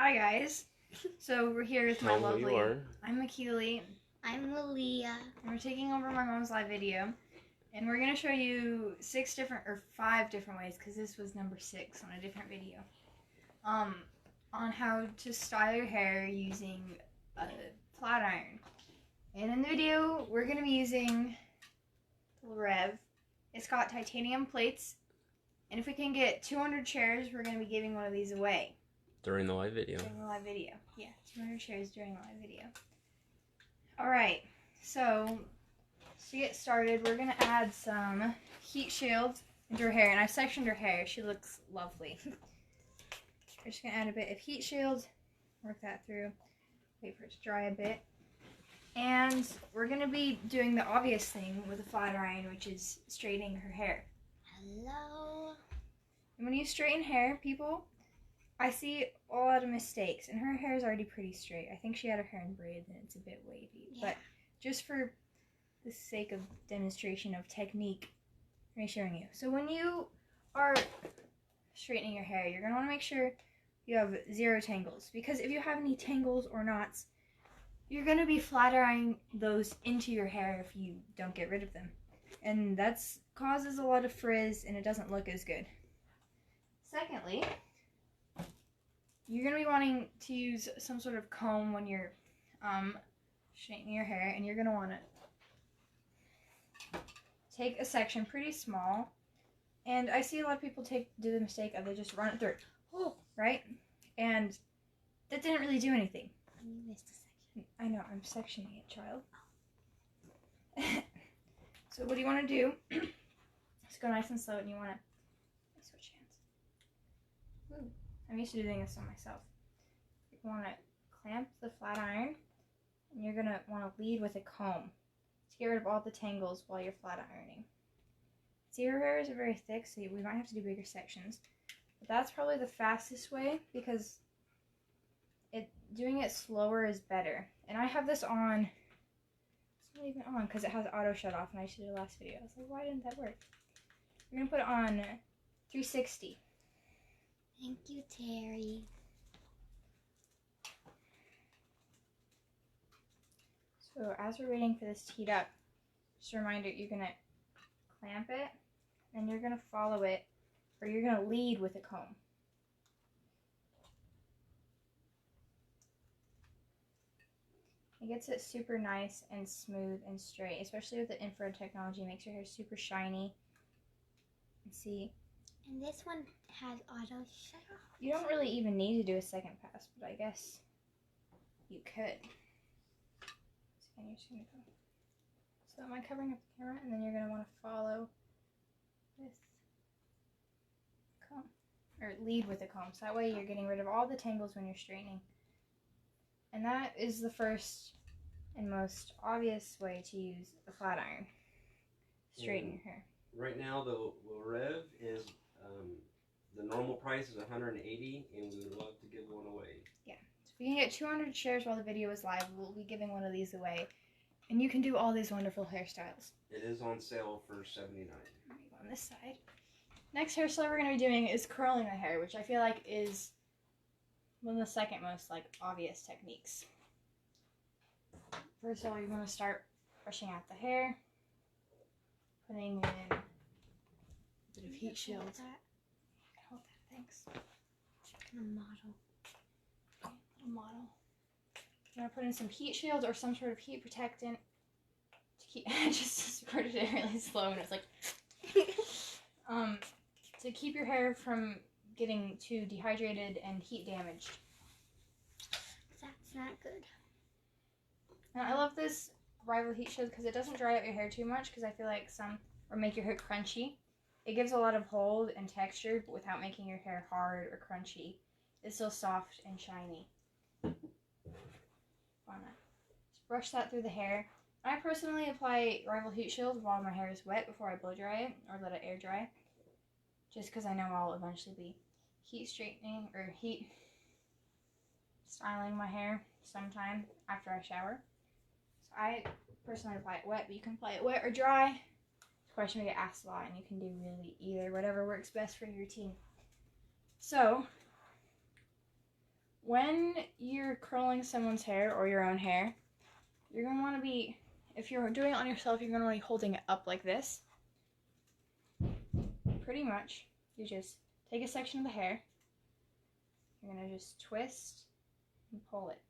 Hi guys. So we're here with my Tell 'em who lovely. you are. I'm McKeely. I'm Lilia. And we're taking over my mom's live video, and we're gonna show you 5 different ways, because this was number 6 on a different video. On how to style your hair using a flat iron. And in the video, we're gonna be using Reve. It's got titanium plates, and if we can get 200 shares, we're gonna be giving one of these away. During the live video. During the live video. Yeah, 200 shares during the live video. Alright, so to get started, we're going to add some heat shield into her hair. And I've sectioned her hair. She looks lovely. We're just going to add a bit of heat shield. Work that through. Wait for it to dry a bit. And we're going to be doing the obvious thing with a flat iron, which is straightening her hair. Hello. And when you straighten hair, people, I see a lot of mistakes, and her hair is already pretty straight. I think she had her hair in braids and it's a bit wavy. Yeah. But just for the sake of demonstration of technique, I'm showing you. So when you are straightening your hair, you're going to want to make sure you have 0 tangles. Because if you have any tangles or knots, you're going to be flat ironing those into your hair if you don't get rid of them. And that causes a lot of frizz, and it doesn't look as good. Secondly, you're going to be wanting to use some sort of comb when you're straightening your hair, and you're going to want to take a section pretty small, and I see a lot of people do the mistake of they just run it through, right? And that didn't really do anything. You missed a section. I know, I'm sectioning it, child. So what do you want to do? Just go nice and slow, and you want to switch hands. Ooh. I'm used to doing this on myself. You want to clamp the flat iron, and you're going to want to lead with a comb to get rid of all the tangles while you're flat ironing. See, her hairs are very thick, so we might have to do bigger sections. But that's probably the fastest way, because doing it slower is better. And I have this on, it's not even on because it has auto shut off, and I should do the last video. I was like, why didn't that work? We're going to put it on 360. Thank you, Terry. So as we're waiting for this to heat up, just a reminder, you're going to clamp it, and you're going to follow it, or you're going to lead with a comb. It gets it super nice and smooth and straight, especially with the infrared technology. It makes your hair super shiny. And see, and this one has auto shut off. You don't really even need to do a second pass, but I guess you could. So you're just gonna go. So am I covering up the camera? And then you're gonna want to follow with a comb, or lead with a comb. So that way you're getting rid of all the tangles when you're straightening. And that is the first and most obvious way to use a flat iron. Straighten your hair. Right now, the Reve is the normal price is $180, and we would love to give one away. Yeah. So if you can get 200 shares while the video is live, we'll be giving one of these away, and you can do all these wonderful hairstyles. It is on sale for $79. On this side. Next hairstyle we're going to be doing is curling the hair, which I feel like is one of the second most obvious techniques. First of all, you're going to start brushing out the hair, putting in a bit of heat shield. Hold that. Hold that, thanks. A model. Little model. I'm going to put in some heat shield or some sort of heat protectant to keep. I just squirted it really slow, and it was like to keep your hair from getting too dehydrated and heat damaged. That's not good. And I love this Rival heat shield because it doesn't dry out your hair too much, because I feel like or make your hair crunchy. It gives a lot of hold and texture, but without making your hair hard or crunchy. It's still soft and shiny. Just brush that through the hair. I personally apply Rival heat shield while my hair is wet before I blow dry it or let it air dry, just because I know I'll eventually be heat straightening or heat styling my hair sometime after I shower. So I personally apply it wet, but you can apply it wet or dry. It's a question we get asked a lot, and you can do really either, whatever works best for your routine. So when you're curling someone's hair or your own hair, you're going to want to be, if you're doing it on yourself, you're going to want to be holding it up like this. Pretty much. You just take a section of the hair. You're going to just twist and pull it.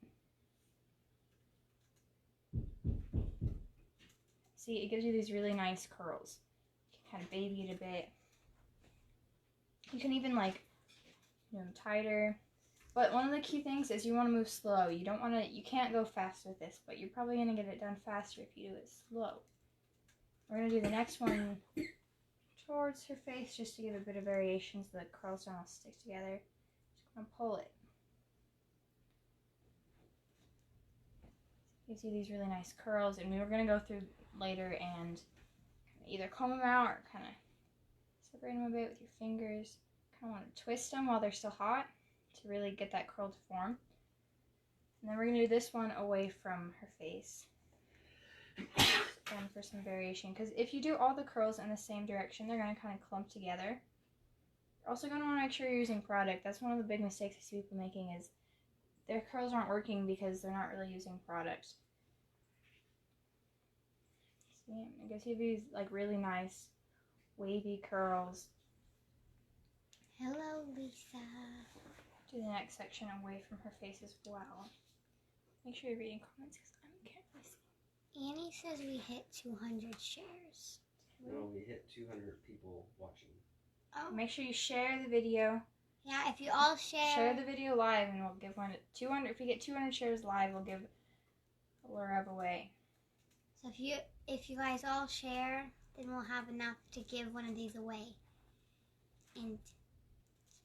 See, it gives you these really nice curls. You can kind of baby it a bit. You can even like them tighter. But one of the key things is you want to move slow. You can't go fast with this, but you're probably going to get it done faster if you do it slow. We're going to do the next one towards her face just to give a bit of variation so the curls don't all stick together. Just going to pull it. Gives you these really nice curls, and we're going to go through later and either comb them out or kind of separate them a bit with your fingers. Kind of want to twist them while they're still hot to really get that curl to form. And then we're going to do this one away from her face. Again, for some variation, because if you do all the curls in the same direction, they're going to kind of clump together. You're also going to want to make sure you're using product. That's one of the big mistakes I see people making, is their curls aren't working because they're not really using product. See, it gives you these like really nice wavy curls. Hello, Lisa. Do the next section away from her face as well. Make sure you're reading comments because I can't really see. Annie says we hit 200 shares. No, we hit 200 people watching. Oh. Make sure you share the video. Yeah, if you all share the video live, and we'll give one 200. If we get 200 shares live, we'll give a Reve away. So if you guys all share, then we'll have enough to give one of these away. And it's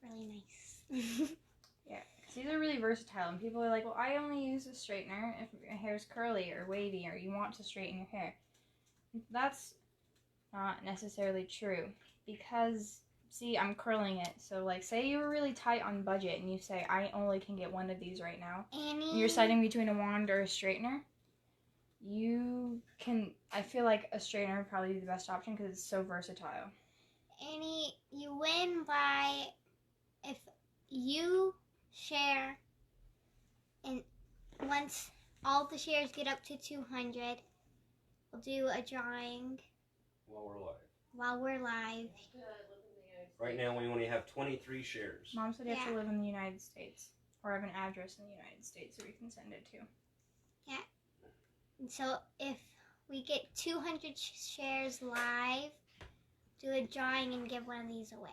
really nice. Yeah, because these are really versatile, and people are like, well, I only use a straightener if your hair's curly or wavy or you want to straighten your hair. That's not necessarily true, because see, I'm curling it. So like, say you were really tight on budget and you say, I only can get one of these right now. Annie, And you're deciding between a wand or a straightener. You can, I feel like a straightener would probably be the best option because it's so versatile. Annie, you win by if you share, and once all the shares get up to 200, we'll do a drawing while we're live. Right now we only have 23 shares. Mom said you have to live in the United States or have an address in the United States so we can send it to. Yeah. And so if we get 200 shares live, do a drawing and give one of these away.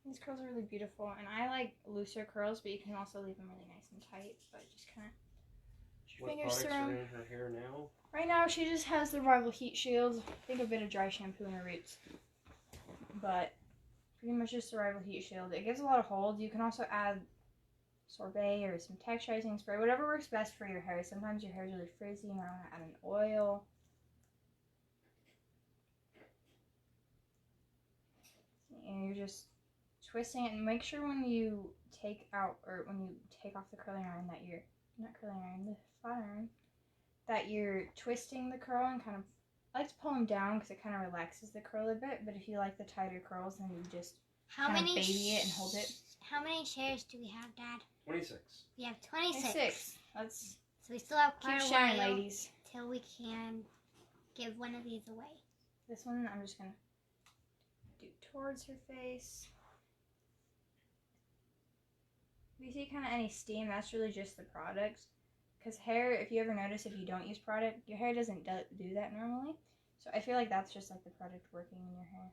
These curls are really beautiful, and I like looser curls, but you can also leave them really nice and tight. But just kind of What fingers products through are 'em. in her hair now? Right now, she just has the Rival Heat Shield. I think a bit of dry shampoo in her roots, but pretty much just the Rival Heat Shield. It gives a lot of hold. You can also add sorbet or some texturizing spray, whatever works best for your hair. Sometimes your hair is really frizzy, you might want to add an oil. And you're just twisting it, and make sure when you take out, or when you take off the curling iron, that you're, not curling iron, the flat iron, that you're twisting the curl and kind of, I like to pull them down because it kind of relaxes the curl a bit, but if you like the tighter curls, then you just kind of baby it and hold it. How many shares do we have, Dad? 26. We have 26. 26. That's, So we still have quite keep a sharing, while ladies. till we can give one of these away. This one I'm just going to do towards her face. If you see kind of any steam, that's really just the product. Because hair, if you ever notice, if you don't use product, your hair doesn't do that normally. So I feel like that's just like the product working in your hair.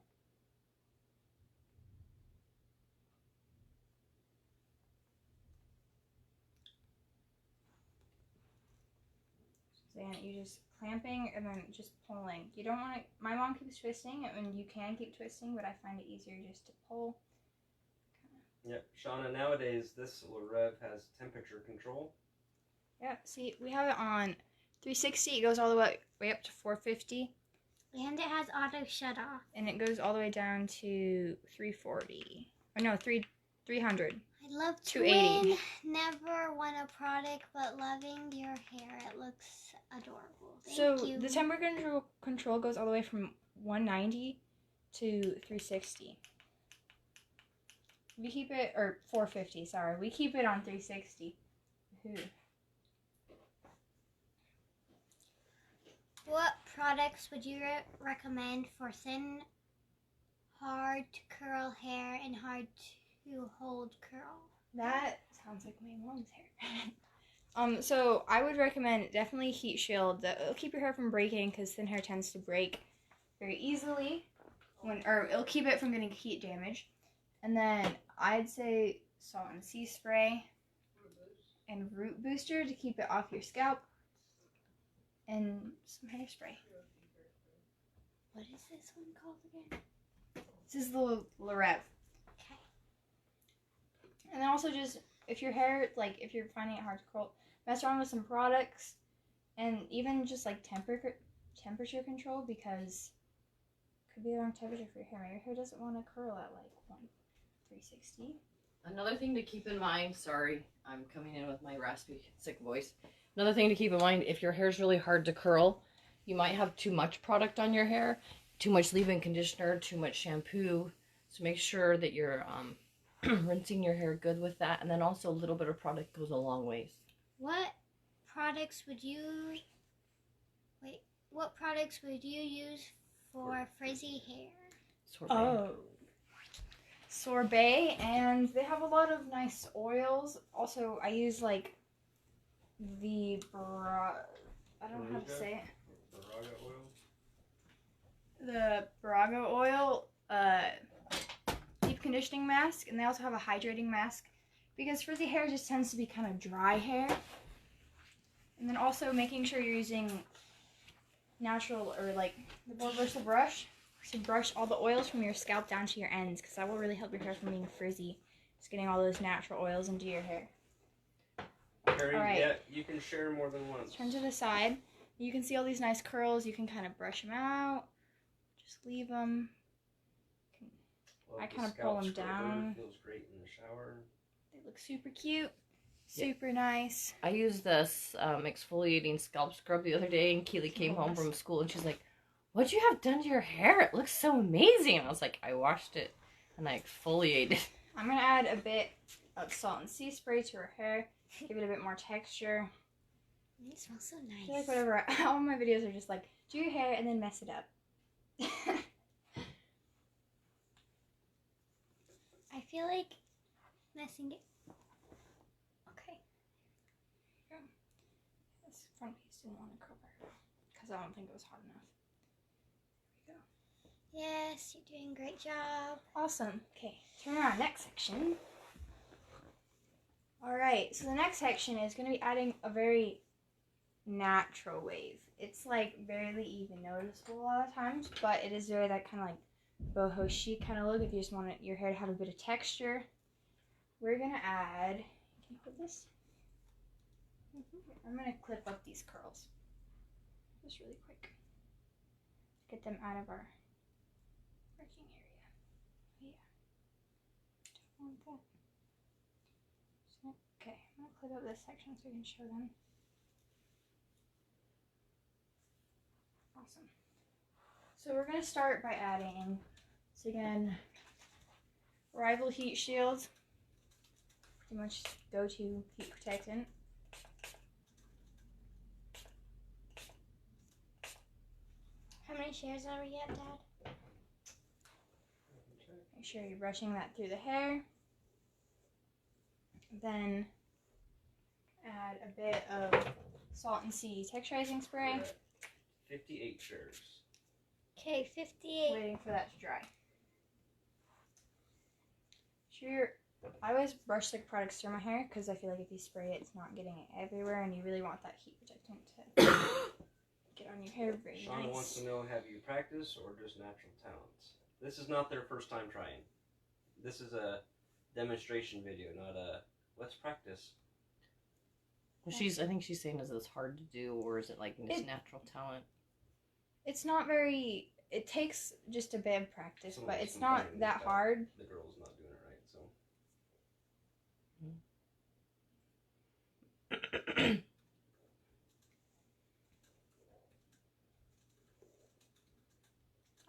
So yeah, you just clamping and then just pulling. You don't want to, my mom keeps twisting, and you can keep twisting, but I find it easier just to pull. Yep, Shauna, nowadays this Reve has temperature control. Yeah, see, we have it on 360. It goes all the way up to 450. And it has auto shut off. And it goes all the way down to 340. Or no, 300. I love 280. Twin. Never won a product, but loving your hair. It looks adorable. Thank you. The temperature control goes all the way from 190 to 360. We keep it, or 450, sorry. We keep it on 360. Ooh. What products would you recommend for thin, hard to curl hair and hard to hold curl? That sounds like my mom's hair. So I would recommend definitely Heat Shield. It'll keep your hair from breaking because thin hair tends to break very easily. Or it'll keep it from getting heat damage. And then I'd say Salt and Sea Spray and Root Booster to keep it off your scalp. And some hairspray. What is this one called again? This is the Reve. Okay. And then also just, if your hair, like, if you're finding it hard to curl, mess around with some products. And even just, like, temperature control, because it could be the wrong temperature for your hair. Maybe your hair doesn't want to curl at, like, 360. Another thing to keep in mind, sorry, I'm coming in with my raspy, sick voice. Another thing to keep in mind, if your hair's really hard to curl, you might have too much product on your hair, too much leave-in conditioner, too much shampoo. So make sure that you're rinsing your hair good with that. And then also a little bit of product goes a long ways. What products would you use for frizzy hair? Sorbet. Sorbet, and they have a lot of nice oils. Also, I use like the I don't know how to say it. The Baraga oil deep conditioning mask, and they also have a hydrating mask because frizzy hair just tends to be kind of dry hair. And then also making sure you're using natural or like the more versatile brush to brush all the oils from your scalp down to your ends, because that will really help your hair from being frizzy. Just getting all those natural oils into your hair. Carrie, All right. yeah, you can share more than once. Turn to the side. You can see all these nice curls. You can kind of brush them out. Just leave them. Love I the kind of scalp pull them scrubber. down. Feels great in the shower. They look super cute. Super nice. I used this exfoliating scalp scrub the other day, and Keely came home Nice. from school, and she's like, "What'd you have done to your hair? It looks so amazing." I was like, "I washed it, and I exfoliated." I'm going to add a bit of Salt and Sea Spray to her hair. Give it a bit more texture. It smells so I nice. feel like whatever. All my videos are just like, do your hair and then mess it up. I feel like messing it. Okay. This front piece didn't want to curl very well because I don't think it was hot enough. There we go. Yes, you're doing a great job. Awesome. Okay, turn around. Next section. Alright, so the next section is going to be adding a very natural wave. It's like barely even noticeable a lot of times, but it is very that kind of like boho chic kind of look if you just want your hair to have a bit of texture. We're going to add, can you hold this? I'm going to clip up these curls. Just really quick. Get them out of our working area. Yeah. Don't want that. Okay, I'm going to clip up this section so we can show them. Awesome. So we're going to start by adding, so again, Rival Heat Shield. Pretty much go-to heat protectant. How many shares are we at, Dad? Make sure you're brushing that through the hair. Then add a bit of Salt and Sea texturizing spray. 58 shares. Okay, 58. Waiting for that to dry. Sure, I always brush the products through my hair because I feel like if you spray it, it's not getting it everywhere, and you really want that heat protectant to get on your hair very Shauna nice. wants to know, have you practiced or just natural talents? This is not their first time trying. This is a demonstration video, not a let's practice. Well, I think she's saying, is this hard to do, or is it like just natural talent? It's not very, it takes just a bit of practice, Someone but was it's not complaining that about hard. The girl's not doing it right, so.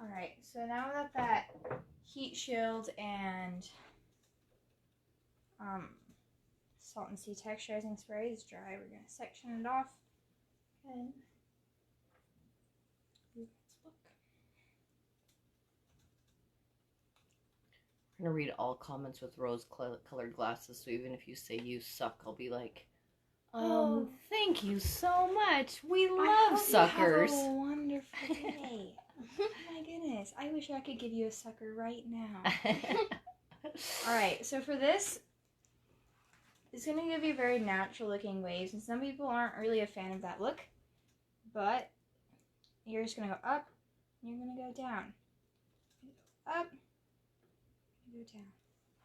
Alright, so now that heat shield and Salt and sea texturizing spray is dry. We're going to section it off. And let's look. I'm gonna read all comments with rose-colored glasses, so even if you say you suck, I'll be like, Oh. thank you so much. We I love hope suckers. You have a wonderful day. Oh my goodness. I wish I could give you a sucker right now. Alright, so for this, it's going to give you very natural looking waves, and some people aren't really a fan of that look, but you're just going to go up, and you're going to go down. Up, go down.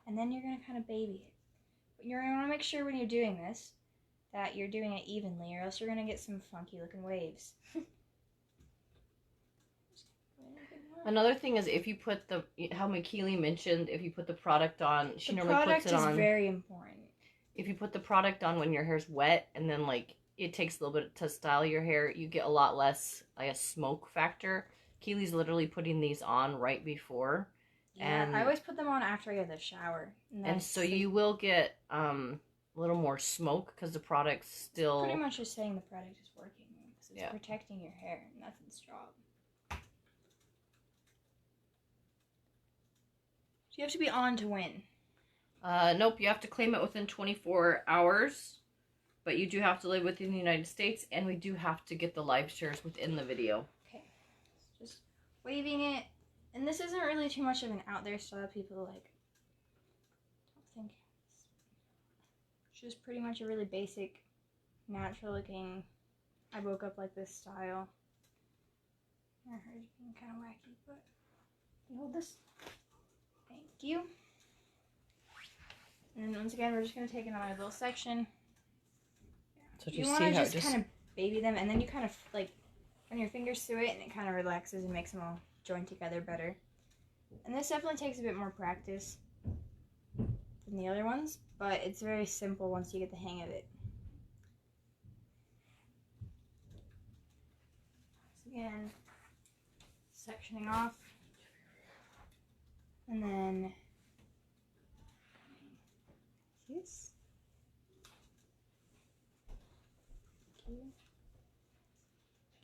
And then you're going to kind of baby it. But you're going to want to make sure when you're doing this that you're doing it evenly, or else you're going to get some funky looking waves. Another thing is if you put how McKeely mentioned, if you put the product on, she the normally puts it on. product is very important. If you put the product on when your hair's wet, and then like it takes a little bit to style your hair, you get a lot less like a smoke factor. Keely's literally putting these on right before. Yeah, and I always put them on after I get the shower. And so you will get a little more smoke because the product's still... It's pretty much just saying the product is working because it's Yeah. protecting your hair and nothing's job. So you have to be on to win. Nope, you have to claim it within 24 hours. But you do have to live within the United States, and we do have to get the live shares within the video. Okay. Just waving it. And this isn't really too much of an out there style. People like don't think it's just pretty much a really basic, natural looking I woke up like this style. Her hair's being kind of wacky, but you hold this. Thank you. And then once again, we're just going to take another little section. So You want to just kind of baby them, and then you kind of like run your fingers through it, and it kind of relaxes and makes them all join together better. And this definitely takes a bit more practice than the other ones, but it's very simple once you get the hang of it. Once again, sectioning off, and then this.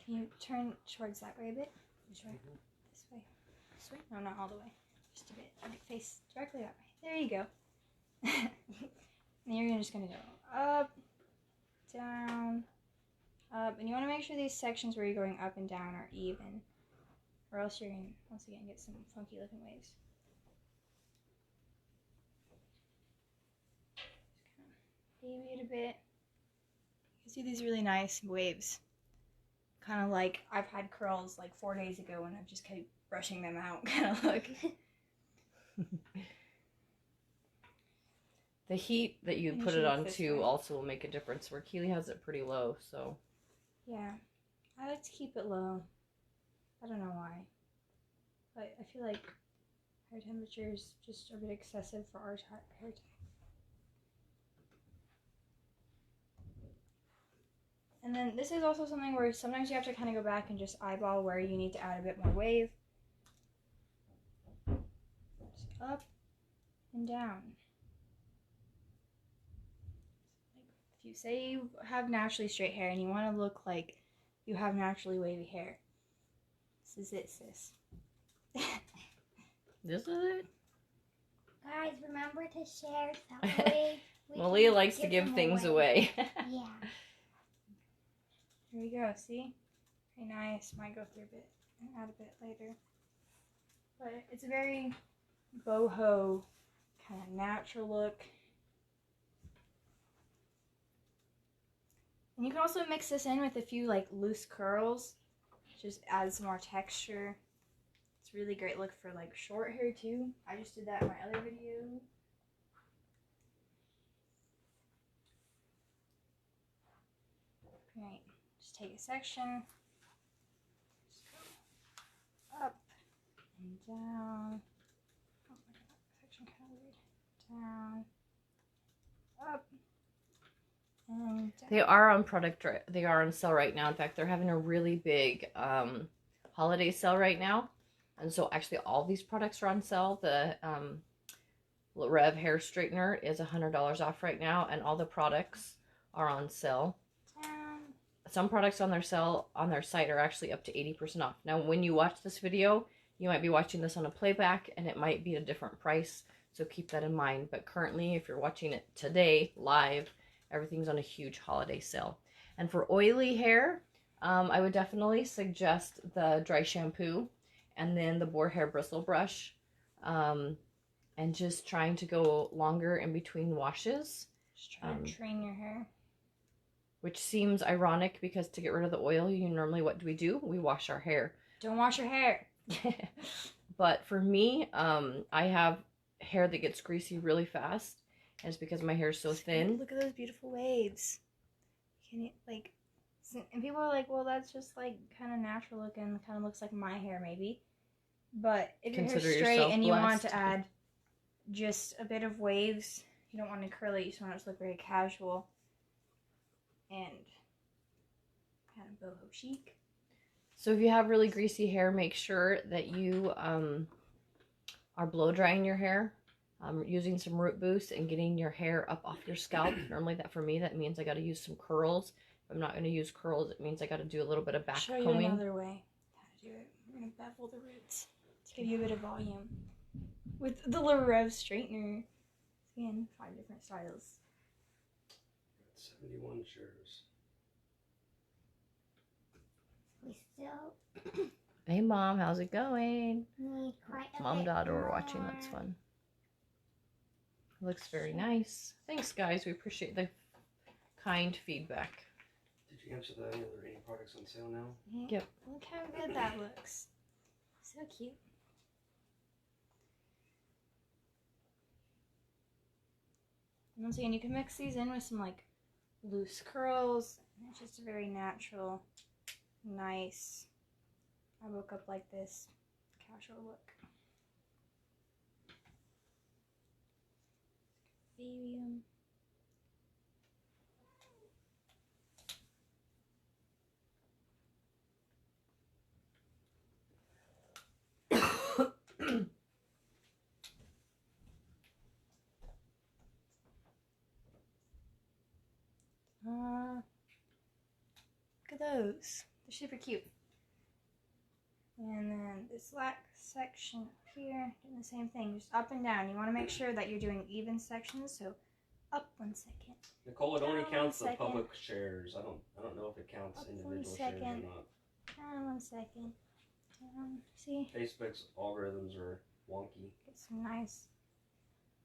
Can you turn towards that way a bit? This way. This way. This way? No, not all the way. Just a bit. Face directly that way. There you go. And you're just going to go up, down, up. And you want to make sure these sections where you're going up and down are even. Or else you're going to, once again, get some funky looking waves. Just kind of baby it a bit. You see these really nice waves. Kind of like I've had curls like 4 days ago and I've just kept brushing them out kind of look. The heat that you put it on too also will make a difference, where Keely has it pretty low, so. Yeah, I like to keep it low. I don't know why. But I feel like hair temperatures just are a bit excessive for our hair type. And then this is also something where sometimes you have to kind of go back and just eyeball where you need to add a bit more wave. Just up and down. If you say you have naturally straight hair and you want to look like you have naturally wavy hair, this is it, sis. This is it? Guys, remember to share so that way Malia likes to give things away. Yeah. Here we go, see? Very nice. Might go through a bit and add a bit later. But it's a very boho kind of natural look. And you can also mix this in with a few like loose curls. Just add some more texture. It's a really great look for like short hair too. I just did that in my other video. Right. Just take a section, just go up and down. Oh my god, that section kind of weird. Down, up, and down. They are on they are on sale right now. In fact, they're having a really big holiday sale right now. And so actually all these products are on sale. The Reve hair straightener is $100 off right now, and all the products are on sale. Some products on their site are actually up to 80% off. Now, when you watch this video, you might be watching this on a playback, and it might be a different price, so keep that in mind. But currently, if you're watching it today, live, everything's on a huge holiday sale. And for oily hair, I would definitely suggest the dry shampoo, and then the boar hair bristle brush, and just trying to go longer in between washes. Just try to train your hair. Which seems ironic because to get rid of the oil, you normally, what do? We wash our hair. Don't wash your hair. But for me, I have hair that gets greasy really fast. And it's because my hair is so thin. Look at those beautiful waves. Can you, like, and people are like, well, that's just, like, kind of natural looking. Kind of looks like my hair, maybe. But if your hair's straight and you want to add just a bit of waves, you don't want to curl it, you just want it to look very casual and kind of boho chic. So if you have really greasy hair, make sure that you are blow drying your hair, using some root boost and getting your hair up off your scalp. Normally that for me, that means I got to use some curls. If I'm not going to use curls, it means I got to do a little bit of back combing. Show you another way how to do it. We're going to bevel the roots to give you a bit of volume. With the Reve straightener. Again, 5 different styles. 71 shares. We still Hey Mom, how's it going? need quite a Mom bit daughter more. are watching, that's fun. Looks very nice. Thanks guys, we appreciate the kind feedback. Did you answer the any products on sale now? Yep. Look how good that looks. So cute. And once again, you can mix these in with some like loose curls. And it's just a very natural, nice. I woke up like this, casual look. Baby. Look at those. They're super cute. And then this last section up here, doing the same thing, just up and down. You want to make sure that you're doing even sections, so up 1 second. Nicole, it only Down counts the 1 second. public shares. I don't know if it counts Up individual 1 shares or second. not. Down 1 second. Down. See? Facebook's algorithms are wonky. Get some nice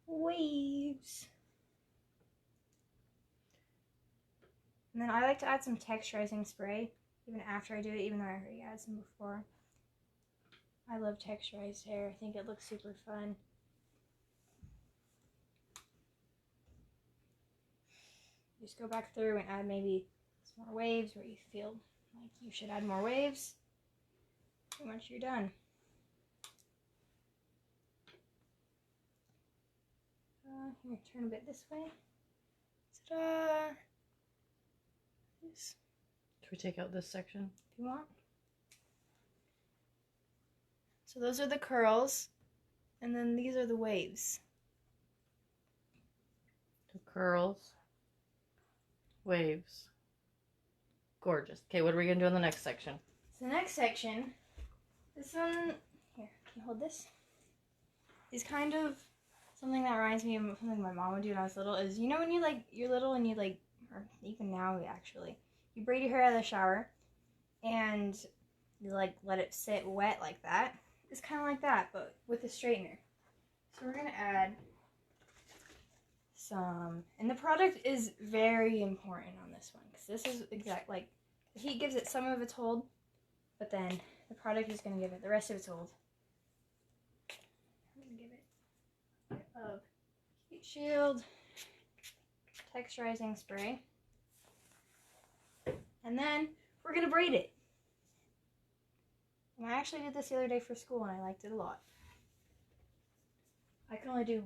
waves. And then I like to add some texturizing spray even after I do it, even though I already had some before. I love texturized hair. I think it looks super fun. Just go back through and add maybe some more waves where you feel like you should add more waves. Pretty much you're done. Here, turn a bit this way. Ta-da! This, Should we take out this section? if you want. So those are the curls, and then these are the waves. The curls, waves. Gorgeous. Okay, what are we going to do in the next section? So the next section, this one, here, can you hold this? Is kind of something that reminds me of something my mom would do when I was little, is, you know when you're little and you like, or even now actually, you braid your hair out of the shower, and you like let it sit wet like that. It's kind of like that, but with a straightener. So we're going to add some, and the product is very important on this one, because this is like, the heat gives it some of its hold, but then the product is going to give it the rest of its hold. I'm going to give it a bit of heat shield, texturizing spray, and then we're going to braid it. And I actually did this the other day for school, and I liked it a lot. I can only do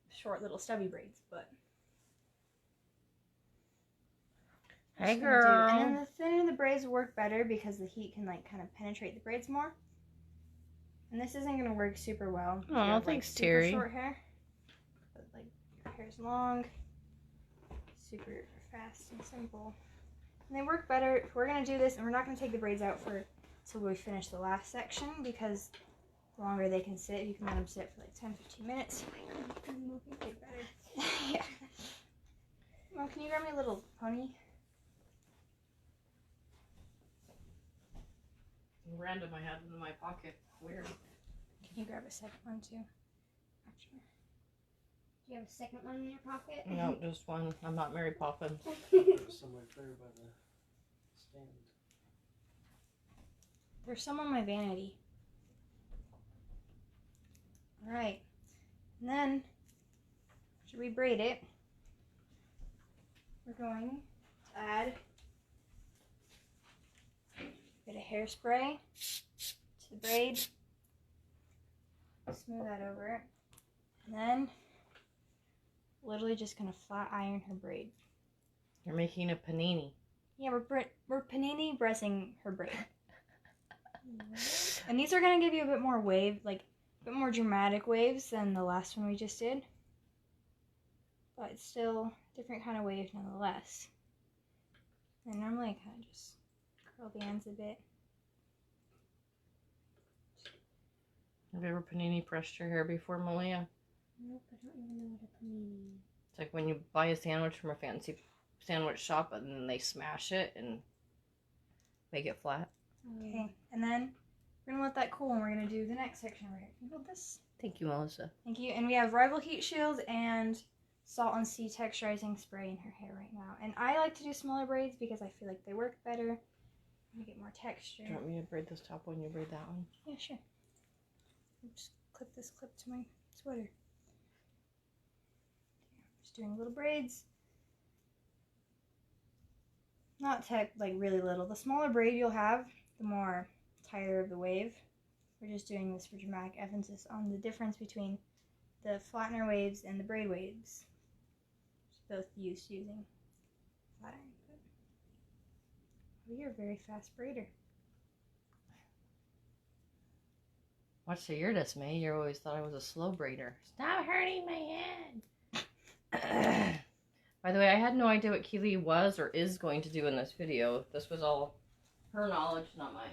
short little stubby braids, but Hey just gonna girl. and then the thinner the braids work better because the heat can like kind of penetrate the braids more. And this isn't gonna work super well. if you Aw, have, thanks, super Terry. Short hair. nice long. Super fast and simple. And they work better. We're going to do this, and we're not going to take the braids out until we finish the last section, because the longer they can sit, you can let them sit for like 10-15 minutes. They better. Yeah. Mom, can you grab me a little pony? Random, I had it in my pocket. Weird. Can you grab a second one too? Actually. Do you have a second one in your pocket? No, just one. I'm not Mary Poppins. There's some right there by the stand. There's some on my vanity. Alright. And then, after we braid it, we're going to add a bit of hairspray to the braid. Smooth that over it. And then, literally just going to flat iron her braid. You're making a panini. Yeah, we're panini pressing her braid. And these are going to give you a bit more wave, like a bit more dramatic waves than the last one we just did. But it's still a different kind of wave nonetheless. And normally I kind of just curl the ends a bit. Have you ever panini pressed your hair before, Malia? Nope, I don't even know what a panini is. It's like when you buy a sandwich from a fancy sandwich shop and then they smash it and make it flat. Okay, and then we're going to let that cool and we're going to do the next section over here. Can you hold this? Thank you, Melissa. Thank you. And we have Rival Heat Shield and Salt and Sea texturizing spray in her hair right now. And I like to do smaller braids because I feel like they work better. And we get more texture. Do you want me to braid this top one? You braid that one? Yeah, sure. I'll just clip this clip to my sweater. Just doing little braids. Not like really little. The smaller braid you'll have, the more tighter of the wave. We're just doing this for dramatic emphasis on the difference between the flattener waves and the braid waves. Both used using flat iron. Oh, you're a very fast braider. Much to your dismay, you always thought I was a slow braider. Stop hurting my head! By the way, I had no idea what Keely was or is going to do in this video. This was all her knowledge, not mine.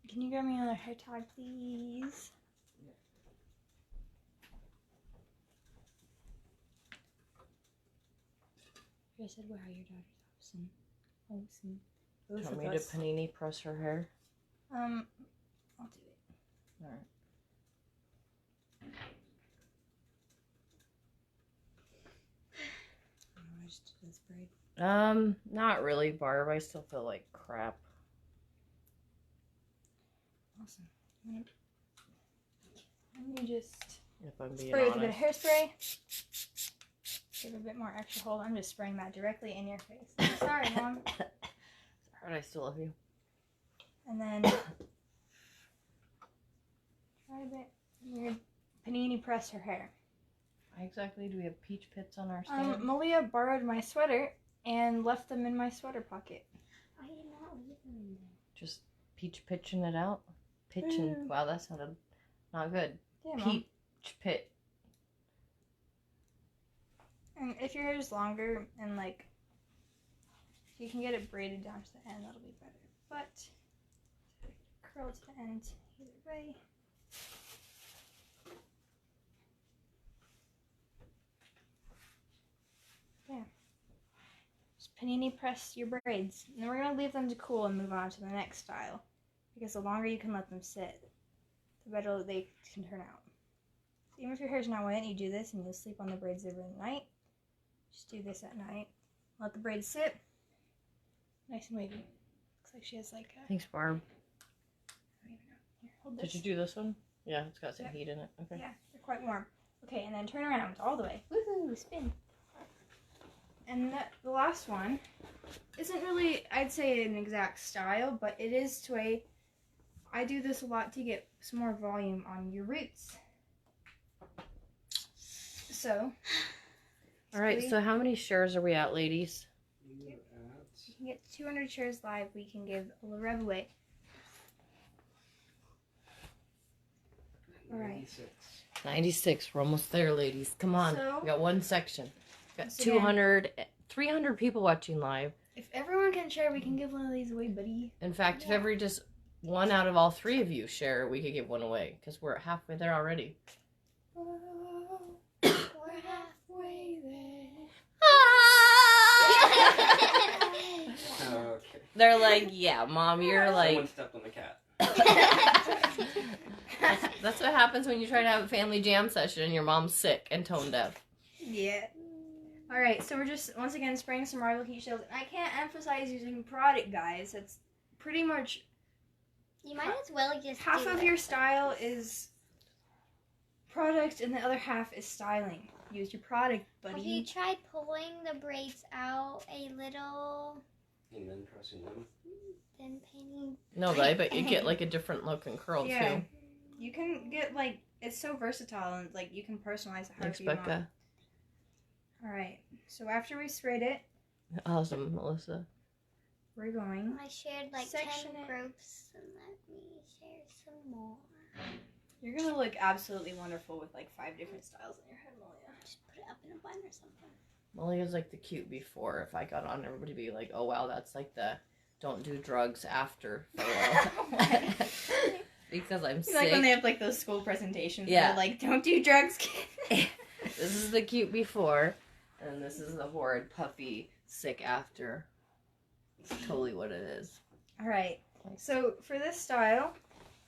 Can you grab me another hair tie, please? I said, wow, your daughter's awesome. Do you Both want of me us. to panini press her hair? I'll do it. Alright. I just did this braid. Not really, Barb. I still feel like crap. Awesome. Let me just If I'm being spray with honest. a bit of hairspray. Give a bit more extra hold. I'm just spraying that directly in your face. Sorry, Mom. It's alright, I still love you. And then try a bit. You're gonna panini press her hair. Why exactly do we have peach pits on our stand? Malia borrowed my sweater and left them in my sweater pocket. I did not leave them in there. Just peach pitching it out? Pitching. Wow, that sounded not good. Yeah, Mom. Peach pit. And if your hair is longer and like, if you can get it braided down to the end, that'll be better. But curl to the end either way. Yeah. Just panini press your braids. And then we're going to leave them to cool and move on to the next style. Because the longer you can let them sit, the better they can turn out. So even if your hair's not wet and you do this and you'll sleep on the braids over the night, just do this at night. Let the braids sit. Nice and wavy. Looks like she has like a... Thanks, Barb. I don't even know. Here, hold this. Did you do this one? Yeah, it's got some Yep. heat in it. Okay. Yeah, they're quite warm. Okay, and then turn around all the way. Woohoo, spin. And the last one isn't really, I'd say, an exact style, but it is to a... I do this a lot to get some more volume on your roots. So... Alright, so how many shares are we at, ladies? You're at you can get 200 shares live. We can give a Reve away. All right. 96. 96. We're almost there, ladies. Come on. So- We got one section. We got Once again- 300 people watching live. If everyone can share, we can give one of these away, buddy. In fact, if every just one out of all 3 of you share, we could give one away because we're halfway there already. We're halfway there. Okay. They're like, yeah, Mom, you're Someone like... stepped on the cat. That's what happens when you try to have a family jam session and your mom's sick and tone deaf. Yeah. Alright, so we're just, once again, spraying some rival heat shields. I can't emphasize using product, guys. That's pretty much You might as well just half do of it. your style is product and the other half is styling. Use your product, Have you buddy. tried pulling the braids out a little, And then pressing them. then painting? No, but I bet you get like a different look and curl Yeah. too. You can get, like, it's so versatile and, like, you can personalize it Thanks, however you want. Becca. Alright, so after we sprayed it, Awesome, Melissa. we're going. I shared like Section 10 it. groups, and let me share some more. You're gonna look absolutely wonderful with, like, 5 different styles in your head, Malia. Just put it up in a bun or something. Malia's like the cute before. If I got on, everybody would be like, oh wow, that's like the don't do drugs after photo. Because I'm sick. Like when they have, like, those school presentations. Yeah. They're like, don't do drugs, kid. This is the cute before, and this is the horrid, puffy, sick after. It's totally what it is. Alright, so for this style,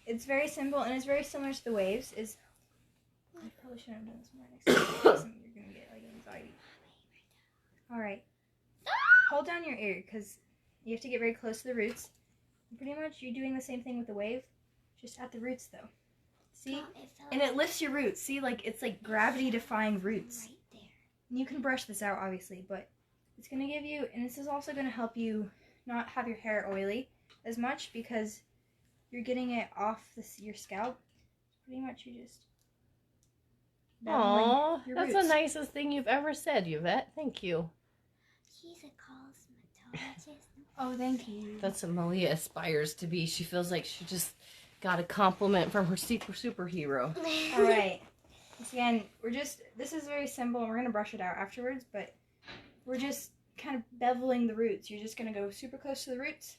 it's very simple and it's very similar to the waves. I probably shouldn't have done this more next time. You're gonna get, like, anxiety. Alright. Hold down your ear because you have to get very close to the roots. Pretty much you're doing the same thing with the wave, just at the roots though. See? Oh, it fell And it lifts your roots. See, like, it's like gravity-defying roots. right there. And you can brush this out, obviously, but it's going to give you, and this is also going to help you not have your hair oily as much because you're getting it off your scalp. Pretty much you just... Aww, your that's roots. the nicest thing you've ever said, Yvette. Thank you. He's a cosmetologist. Oh, thank you. That's what Malia aspires to be. She feels like she just got a compliment from her superhero. Alright. Again, this is very simple, and we're going to brush it out afterwards, but we're just kind of beveling the roots. You're just going to go super close to the roots.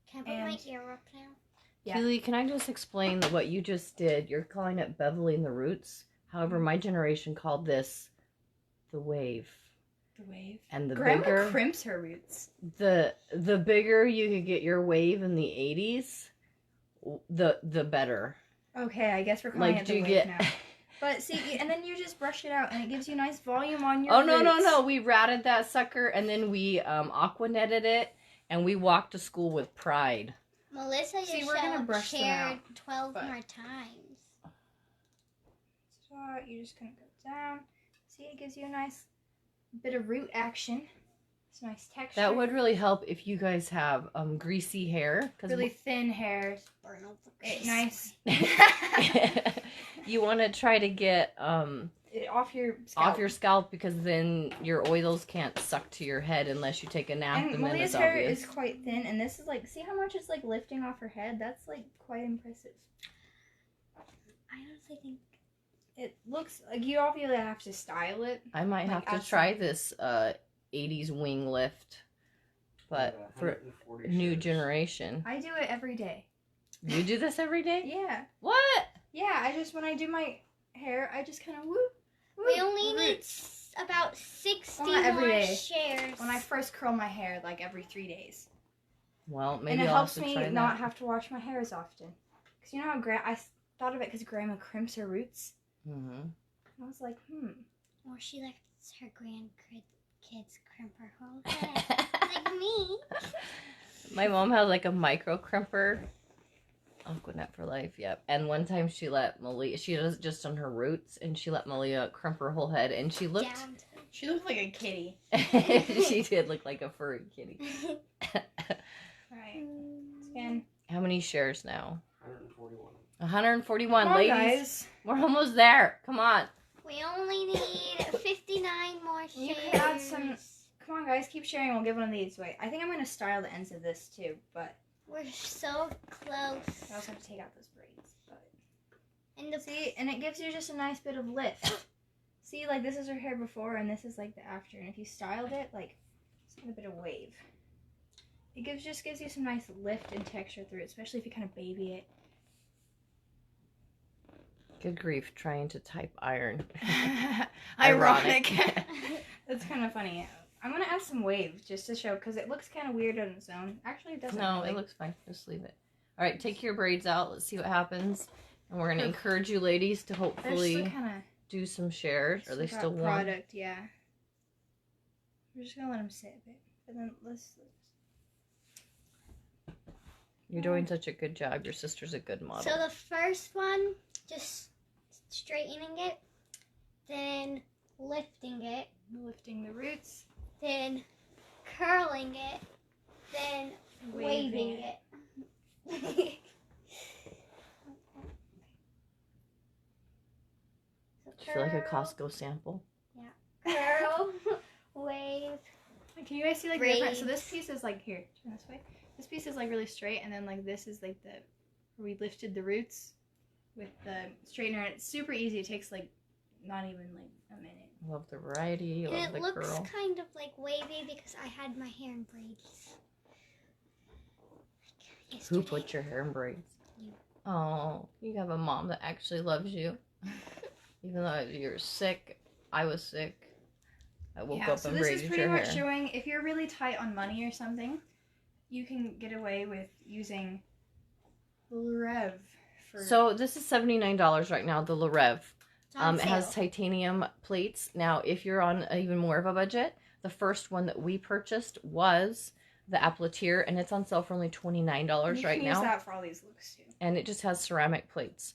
Can I put my ear up now? Yeah. Keely, can I just explain what you just did? You're calling it beveling the roots. However, my generation called this the wave. The wave. And the Grandma bigger crimps her roots. the bigger you could get your wave in the 80s, the better. Okay, I guess we're calling Like, it do the you wave get now. But see, and then you just brush it out, and it gives you nice volume on your Oh no, roots. no. We ratted that sucker and then we aqua netted it and we walked to school with pride. Melissa, See, your we're gonna show brush them shared out, 12 but- more times. So you're just gonna go down. See, it gives you a nice bit of root action. It's nice texture. That would really help if you guys have greasy hair cuz really thin hair. Burn over It nice. you want to try to get It off your scalp. scalp because then your oils can't suck to your head unless you take a nap And and then Malia's it's hair obvious. is quite thin, and this is like, see how much it's like lifting off her head? That's like quite impressive. I honestly think It looks like you obviously have to style it. I might Like, have to try this 80s wing lift, but for 140 new shares. generation. I do it every day. You do this every day? Yeah. What? Yeah, when I do my hair, I just kind of whoop. we only need about 60 Well, not every more day. shares. When I first curl my hair, like every 3 days. Well, maybe And it I'll helps have to me try not that. have to wash my hair as often. Because you know how I thought of it because Grandma crimps her roots. Mm-hmm. And I was like, Or she lets her grandkids crimp her whole head. Like me. My mom has like a micro crimper. Aquanet for life, yep. And one time she let Malia, she does it just on her roots, and she let Malia crimp her whole head, and she looked, Down to She looked like a kitty. she did look like a furry kitty. Alright. Again. How many shares now? 141. 141, Come on, ladies. guys. We're almost there. Come on. We only need 59 more shares. You can add some. Come on, guys. Keep sharing. We'll give one of these away. I think I'm going to style the ends of this, too. But We're so close. I also have to take out those braids. But And the See, and it gives you just a nice bit of lift. See, like this is her hair before, and this is like the after. And if you styled it, like it's got a bit of wave. It just gives you some nice lift and texture through it, especially if you kind of baby it. Good grief, trying to type iron. Ironic. That's kind of funny. I'm gonna add some waves just to show, because it looks kind of weird on its own. Actually, it doesn't. No, really. it looks fine. Just leave it. All right, take your braids out. Let's see what happens. And we're going to encourage you ladies to They're hopefully still kind of. do some shares. Are they still warm? Product, yeah. We're just gonna let them sit a bit, but then let's. You're doing such a good job. Your sister's a good model. So the first one, just straightening it, then lifting it, Lifting the roots, then curling it, then waving it. Do you feel like a Costco sample? Curl, wave. Can you guys see like the Braids. difference? So this piece is like here. Turn this way. This piece is like really straight, and then like this is like the where we lifted the roots with the straightener. And it's super easy. It takes like not even like a minute. Love the variety. And Love it the looks curl. kind of like wavy because I had my hair in braids. Who put your hair in braids? You. Oh, you have a mom that actually loves you. Even though you're sick, I was sick. I woke up so and this braided is pretty your much hair. showing if you're really tight on money or something, you can get away with using Reve for. So this is $79 right now, the Reve. It's on It has sale. titanium plates. Now, if you're on even more of a budget, the first one that we purchased was the appliateur, and it's on sale for only $29 you right can use now. that for all these looks too. And it just has ceramic plates.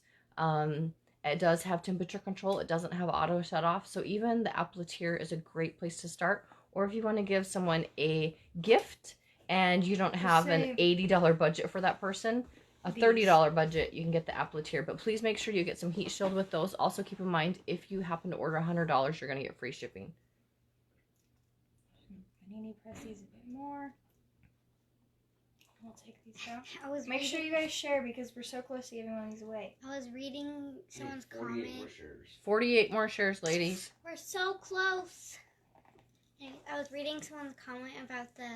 It does have temperature control. It doesn't have auto shut off. So even the appliateur is a great place to start. Or if you want to give someone a gift and you don't have an $80 budget for that person, a $30 budget, you can get the appliateur. But please make sure you get some heat shield with those. Also keep in mind, if you happen to order $100, you're going to get free shipping. Panini press these a bit more. I'll take these out. I was Make sure you guys share because we're so close to giving one of these away. I was reading someone's 48 comment. more shares. 48 more shares, ladies. We're so close. Anyways, I was reading someone's comment about the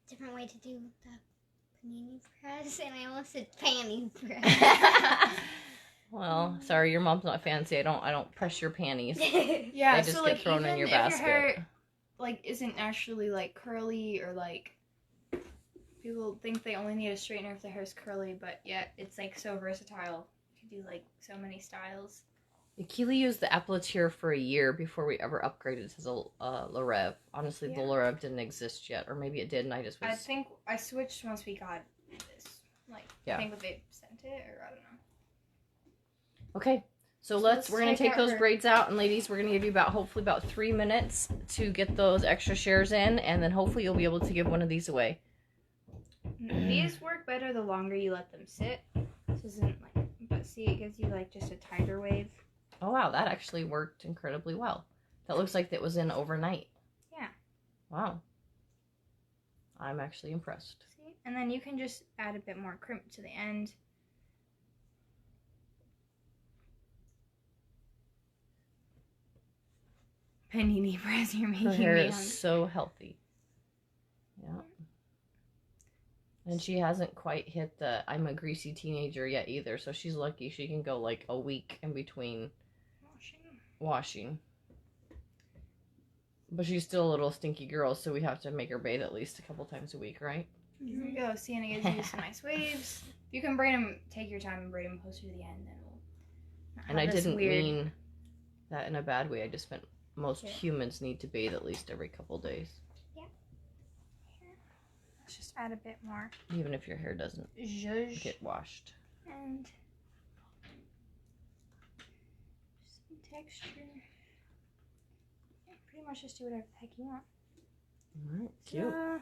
different way to do the panini press, and I almost said panty press. Well, sorry, your mom's not fancy. I don't press your panties. Yeah, They just so get like thrown in even your if basket. your hair like isn't actually like curly or like people think they only need a straightener if their hair's curly, but yet it's like so versatile. You can do like so many styles. Keely used the appliateur for a year before we ever upgraded to the Reve. Honestly, the Yeah. Reve didn't exist yet, or maybe it did, and I just was. I think I switched once we got this. Like Yeah. I think they sent it or I don't know. Okay, so let's we're gonna take take out those her- braids out, and ladies, we're gonna give you hopefully about 3 minutes to get those extra shares in, and then hopefully you'll be able to give one of these away. These work better the longer you let them sit. This isn't like, but see, it gives you like just a tighter wave. Oh wow, that actually worked incredibly well. That looks like it was in overnight. Yeah. Wow. I'm actually impressed. See, and then you can just add a bit more crimp to the end. Panini press, you're making Her hair me is hungry. so healthy. Yeah. And she hasn't quite hit the I'm a greasy teenager yet either, so she's lucky she can go like a week in between washing. But she's still a little stinky girl, so we have to make her bathe at least a couple times a week, right? Here we go. See, and it gives you some nice waves. You can braid them, take your time and braid them closer to the end. Then we'll not And I have this didn't weird- mean that in a bad way. I just meant most Yeah. humans need to bathe at least every couple days, Let's just add a bit more even if your hair doesn't zhuzh get washed. and some texture. Yeah, pretty much just do whatever the heck you want. All right, cute. How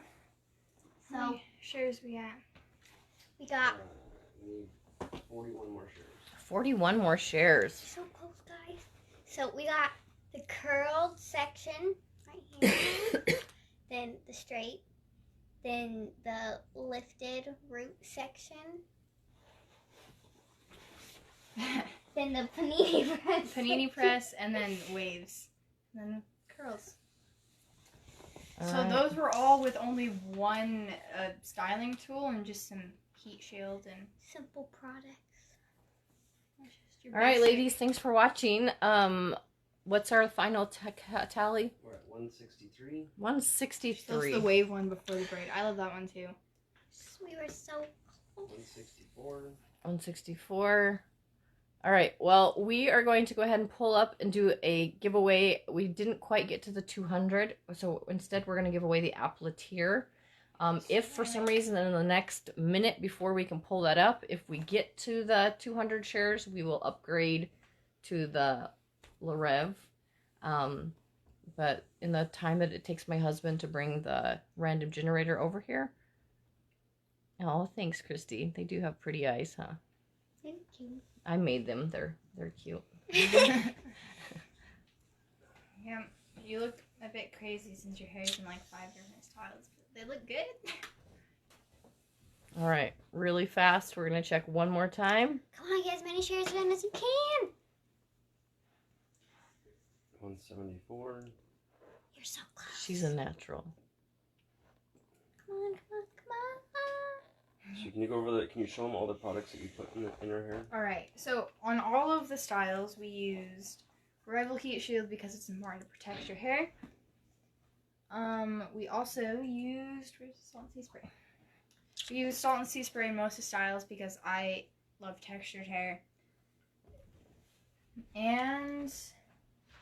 So many shares we at? we got We need 41 more shares. 41 more shares. so close, guys. So we got the curled section right here, then the straight, then the lifted root section, Then the panini press. Panini press, and then waves, and then curls. So those were all with only one styling tool and just some heat shield and Simple products. All right, ladies, thanks for watching. What's our final tally? We're at 163. 163. That's the wave one before the braid. I love that one too. We were so close. 164. 164. All right, well, we are going to go ahead and pull up and do a giveaway. We didn't quite get to the 200, so instead we're going to give away the appliateur. If for some reason in the next minute before we can pull that up, if we get to the 200 shares, we will upgrade to the Reve. But in the time that it takes my husband to bring the random generator over here. Oh, thanks, Christy. They do have pretty eyes, huh? Thank you. I made them. They're cute. Yeah, you look a bit crazy since your hair's in like 5 different styles. But they look good. All right, really fast. We're gonna check one more time. Come on, get as many shares in as you can. 174. You're so close. She's a natural. Come on, come on, come on. So can you go over can you show them all the products that you put in her hair? All right, so on all of the styles, we used Rival Heat Shield because it's important to protect your hair. We also used salt and sea spray. We used salt and sea spray in most of the styles because I love textured hair. And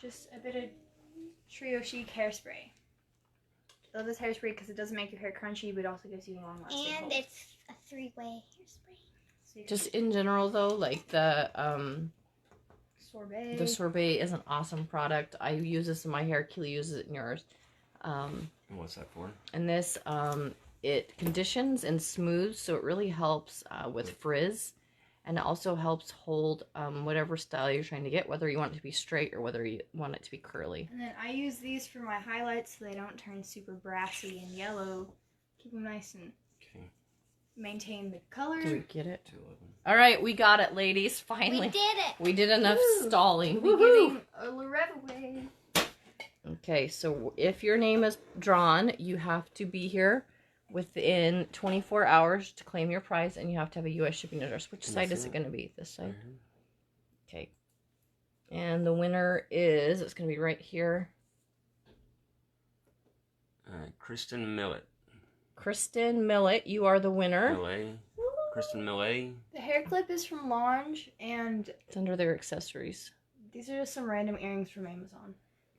just a bit of Trio Chic hairspray. I love this hairspray because it doesn't make your hair crunchy, but it also gives you a long-lasting And hold. it's a 3-way hairspray. So you Just in general, though, like the sorbet. The sorbet is an awesome product. I use this in my hair. Keely uses it in yours. And what's that for? And this, it conditions and smooths, so it really helps with frizz. And it also helps hold whatever style you're trying to get, whether you want it to be straight or whether you want it to be curly. And then I use these for my highlights so they don't turn super brassy and yellow. Keep them nice and maintain the color. Do we get it? 211. All right, we got it, ladies. Finally. We did it. We did enough Woo. stalling. We're Woohoo! getting a Loretta away. Okay, so if your name is drawn, you have to be here within 24 hours to claim your prize, and you have to have a U.S. shipping address. Which side is it going to be? This side? Okay. And the winner is, it's going to be right here. Kristen Millet. Kristen Millet, you are the winner. Millet. Kristen Millet. The hair clip is from Lange, and It's under their accessories. these are just some random earrings from Amazon.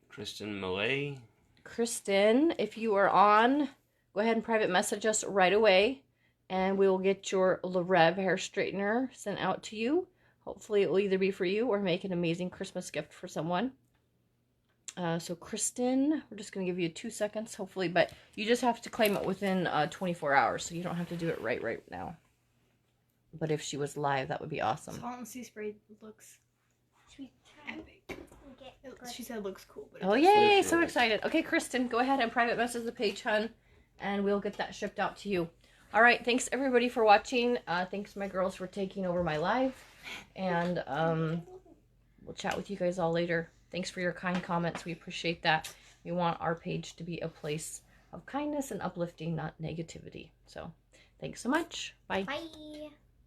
Kristen Millet. Kristen, if you are on, go ahead and private message us right away, and we will get your Reve hair straightener sent out to you. Hopefully it will either be for you or make an amazing Christmas gift for someone. So Kristen, we're just going to give you 2 seconds, hopefully, but you just have to claim it within 24 hours, so you don't have to do it right now. But if she was live, that would be awesome. Salt and sea spray looks epic. She said it looks cool. But Oh, yay! So excited. Okay, Kristen, go ahead and private message the page, hun, and we'll get that shipped out to you. All right, thanks everybody for watching. Thanks my girls for taking over my live, and we'll chat with you guys all later. Thanks for your kind comments. We appreciate that. We want our page to be a place of kindness and uplifting, not negativity. So, thanks so much. Bye. Bye.